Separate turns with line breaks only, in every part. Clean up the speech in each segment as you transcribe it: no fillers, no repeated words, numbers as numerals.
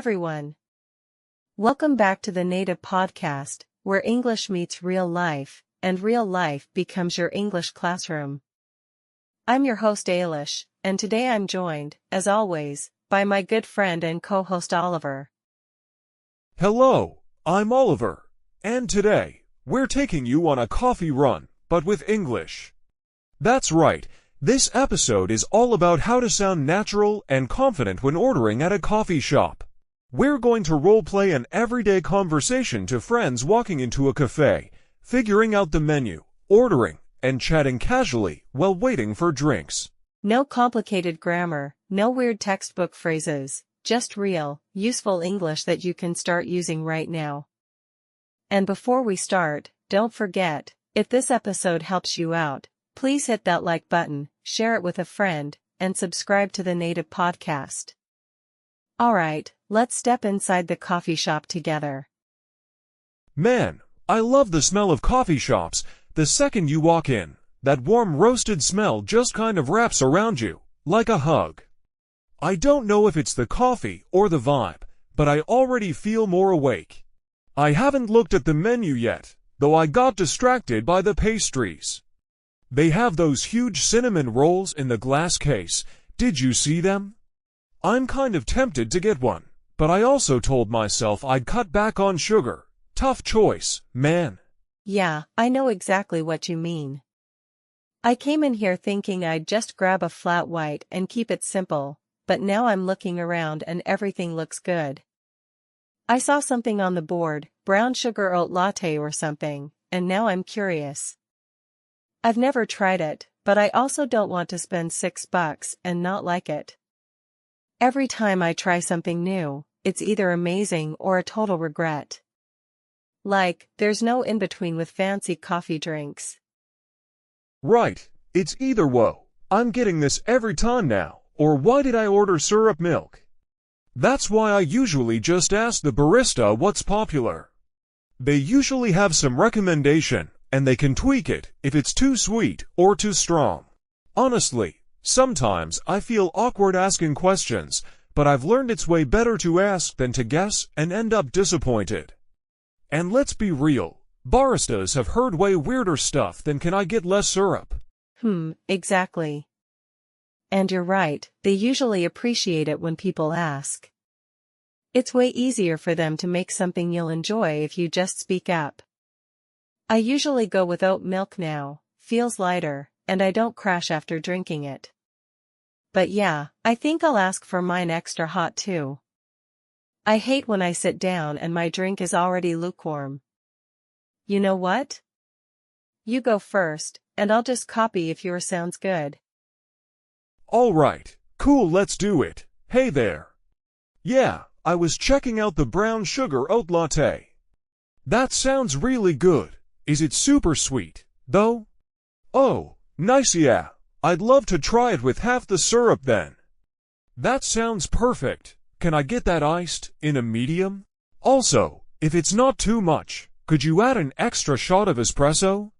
everyone. Welcome back to the Native Podcast, where English meets real life, and real life becomes your English classroom. I'm your host Alish, and today I'm joined, as always, by my good friend and co-host Oliver.
Hello, I'm Oliver, and today, we're taking you on a coffee run, but with English. That's right, this episode is all about how to sound natural and confident when ordering at a coffee shop. We're going to role-play an everyday conversation to friends walking into a café, figuring out the menu, ordering, and chatting casually while waiting for drinks.
No complicated grammar, no weird textbook phrases, just real, useful English that you can start using right now. And before we start, don't forget, if this episode helps you out, please hit that like button, share it with a friend, and subscribe to the Native Podcast. Alright, let's step inside the coffee shop together.
Man, I love the smell of coffee shops. The second you walk in, that warm roasted smell just kind of wraps around you, like a hug. I don't know if it's the coffee or the vibe, but I already feel more awake. I haven't looked at the menu yet, though I got distracted by the pastries. They have those huge cinnamon rolls in the glass case. Did you see them? I'm kind of tempted to get one, but I also told myself I'd cut back on sugar. Tough choice, man.
Yeah, I know exactly what you mean. I came in here thinking I'd just grab a flat white and keep it simple, but now I'm looking around and everything looks good. I saw something on the board, brown sugar oat latte or something, and now I'm curious. I've never tried it, but I also don't want to spend $6 and not like it. Every time I try something new, it's either amazing or a total regret. Like, there's no in-between with fancy coffee drinks.
Right, it's either whoa, I'm getting this every time now, or why did I order syrup milk? That's why I usually just ask the barista what's popular. They usually have some recommendation, and they can tweak it if it's too sweet or too strong. Honestly, sometimes I feel awkward asking questions, but I've learned it's way better to ask than to guess and end up disappointed. And let's be real, baristas have heard way weirder stuff than "can I get less syrup?"
Exactly. And you're right, they usually appreciate it when people ask. It's way easier for them to make something you'll enjoy if you just speak up. I usually go with oat milk now, feels lighter, and I don't crash after drinking it. But yeah, I think I'll ask for mine extra hot too. I hate when I sit down and my drink is already lukewarm. You know what? You go first, and I'll just copy if yours sounds good.
Alright, cool, let's do it. Hey there. Yeah, I was checking out the brown sugar oat latte. That sounds really good. Is it super sweet, though? Oh, nice, yeah. I'd love to try it with half the syrup then. That sounds perfect. Can I get that iced, in a medium? Also, if it's not too much, could you add an extra shot of espresso?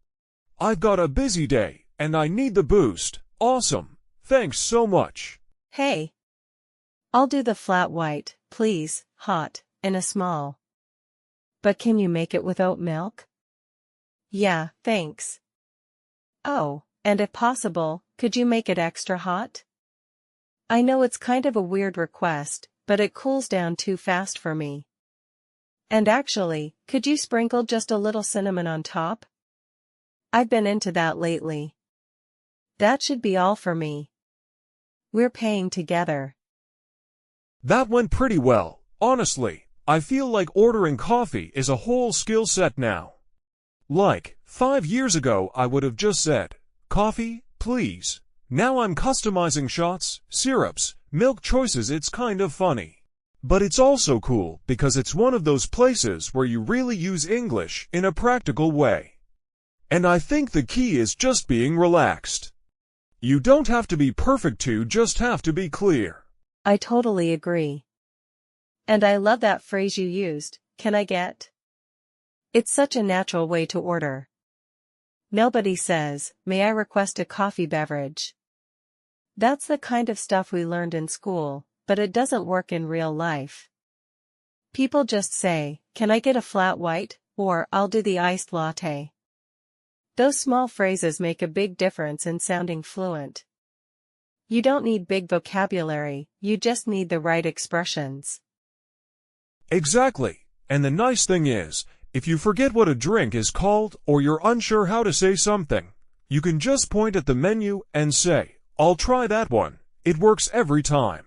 I've got a busy day, and I need the boost. Awesome. Thanks so much.
Hey. I'll do the flat white, please, hot, in a small. But can you make it with oat milk? Yeah, thanks. Oh, and if possible, could you make it extra hot? I know it's kind of a weird request, but it cools down too fast for me. And actually, could you sprinkle just a little cinnamon on top? I've been into that lately. That should be all for me. We're paying together.
That went pretty well, honestly. I feel like ordering coffee is a whole skill set now. Like, 5 years ago I would have just said, "Coffee, please." Now I'm customizing shots, syrups, milk choices. It's kind of funny. But it's also cool because it's one of those places where you really use English in a practical way. And I think the key is just being relaxed. You don't have to be perfect to just have to be clear.
I totally agree. And I love that phrase you used, "can I get?" It's such a natural way to order. Nobody says, "may I request a coffee beverage?" That's the kind of stuff we learned in school, but it doesn't work in real life. People just say, "Can I get a flat white?" or "I'll do the iced latte." Those small phrases make a big difference in sounding fluent. You don't need big vocabulary, you just need the right expressions.
Exactly. And the nice thing is, if you forget what a drink is called or you're unsure how to say something, you can just point at the menu and say, "I'll try that one." It works every time.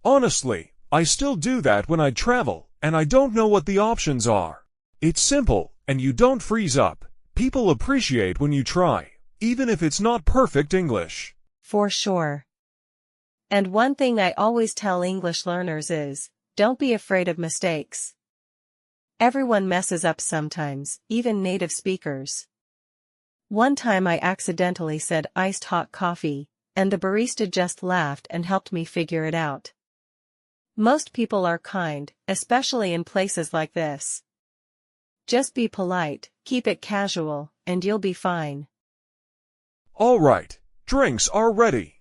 Honestly, I still do that when I travel and I don't know what the options are. It's simple and you don't freeze up. People appreciate when you try, even if it's not perfect English.
For sure. And one thing I always tell English learners is, don't be afraid of mistakes. Everyone messes up sometimes, even native speakers. One time I accidentally said iced hot coffee, and the barista just laughed and helped me figure it out. Most people are kind, especially in places like this. Just be polite, keep it casual, and you'll be fine.
All right, drinks are ready.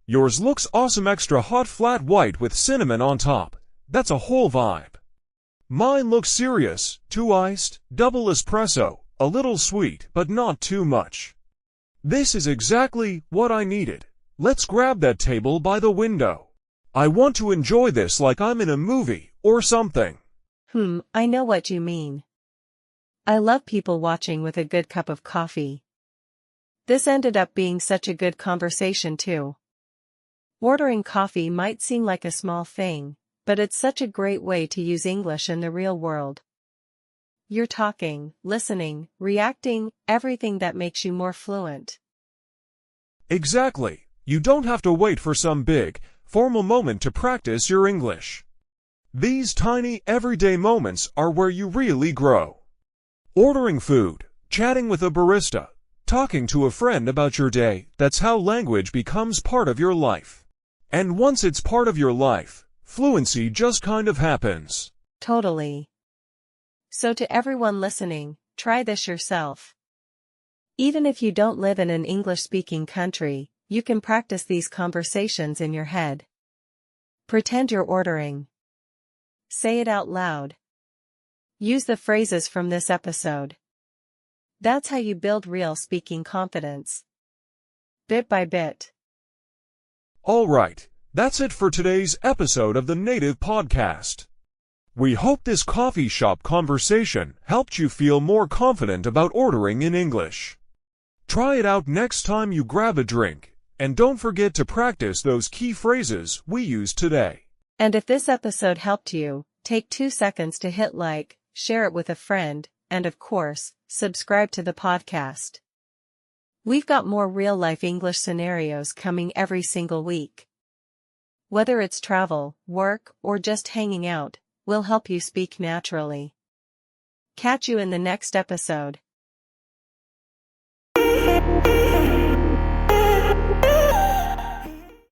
Yours looks awesome, extra hot flat white with cinnamon on top. That's a whole vibe. Mine looks serious, 2 iced, double espresso, a little sweet but not too much. This is exactly what I needed. Let's grab that table by the window. I want to enjoy this like I'm in a movie or something.
I know what you mean. I love people watching with a good cup of coffee. This ended up being such a good conversation too. Ordering coffee might seem like a small thing, but it's such a great way to use English in the real world. You're talking, listening, reacting, everything that makes you more fluent.
Exactly. You don't have to wait for some big, formal moment to practice your English. These tiny, everyday moments are where you really grow. Ordering food, chatting with a barista, talking to a friend about your day, that's how language becomes part of your life. And once it's part of your life, fluency just kind of happens.
Totally. So to everyone listening, try this yourself. Even if you don't live in an English-speaking country, you can practice these conversations in your head. Pretend you're ordering. Say it out loud. Use the phrases from this episode. That's how you build real speaking confidence. Bit by bit.
All right, that's it for today's episode of the Native Podcast. We hope this coffee shop conversation helped you feel more confident about ordering in English. Try it out next time you grab a drink, and don't forget to practice those key phrases we used today.
And if this episode helped you, take 2 seconds to hit like, share it with a friend, and of course, subscribe to the podcast. We've got more real-life English scenarios coming every single week. Whether it's travel, work, or just hanging out, we'll help you speak naturally. Catch you in the next episode.